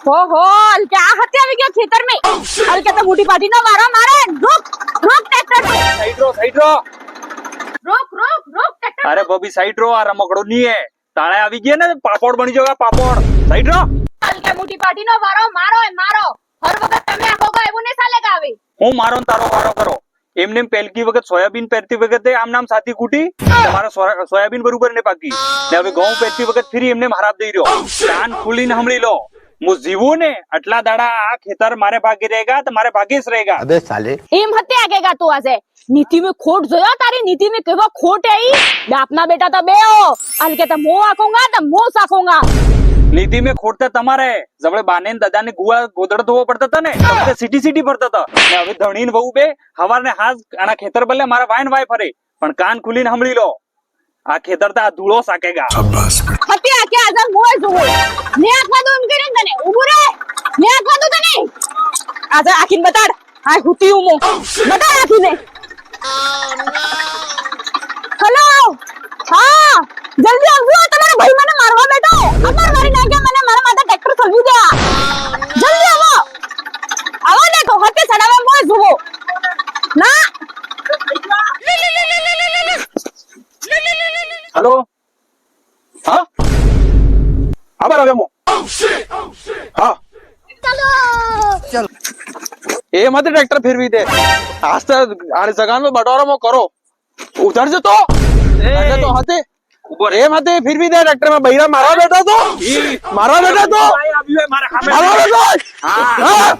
ઓહો क्या हत्या આવી ગયા ખેતર में અલ કે તો મોટી પાટી નો મારો મારે રોક ટ્રેક્ટર સાઈડ રો રોક ટ્રેક્ટર અરે બબી સાઈડ રો આ રમકડો ની હે તાળે આવી ગયા ને પાપડ બની જવા પાપડ સાઈડ રો અલ કે મોટી પાટી નો મારો હર વખત તમે હોગા એવું ને ચાલેગા આવે હું મારો ને તારો વારો કરો એમને પહેલકી વખત સોયાબીન પહેરતી વખતે આમ નામ સાથી કૂટી તમારો સોયાબીન બરોબર ને પાકી ને હવે ઘઉં પહેરતી વખત ફરી એમને હરાબ દઈ રહ્યો કાન ખુલીને સાંભળી લો હું જીવું ને આટલા દાડા આ ખેતર મારે ભાગી રહેગા તો મારે ભાગી જ રહેગા अबे साले એમ હત્યા આગેગા તું આજે નીતિ में खोट જોયો તારી નીતિ में કેવો ખોટ હે બાપના બેટા તો બે હો અલ કે તો મો આખોંગા તો મો સાખોંગા નીતિ મેં ખોટતા તમારે જબડે બાને ને દાદા ને ગુવા ગોદડ ધોવો પડતા હતા ને તમે સિટી ભરતા હતા ને હવે ધણી ને વહુ બે હવાર ને હાથ આના ખેતર બદલે મારા વાઈન વાય ફરે પણ કાન ખુલીને સાંભળી લો આ ખેતર તો આ ધૂળો સાકેગા હત્યા કે આજે મોય જોવો ને આખવા દો એમ કરીને તને ઉભો રે ને આખવા દો તને આજે આખીને બતાડ આ હુતી ઉમો બતાડ આખીને હેલો હા જલ્દી આવજો તમારા ભાઈ મને મારવા બેઠો અમાર મારી નાખ્યા મને મારા માથે ટ્રેક્ટર ચલવી દે જલ્દી આવો દેખો હતે સડાવે મોય જોવો ના હેલો હા આબર આવે મો હા ચલો એ મત ટ્રેક્ટર ફેરવી દે આસ્તે આને જગાનો બટોરામાં કરો ઉધર જતો એટલે તો હતે ઉપર એમ હતે ફેરવી દે ટ્રેક્ટર માં બૈરા મારવા બેઠો તો મારવા બેઠો હા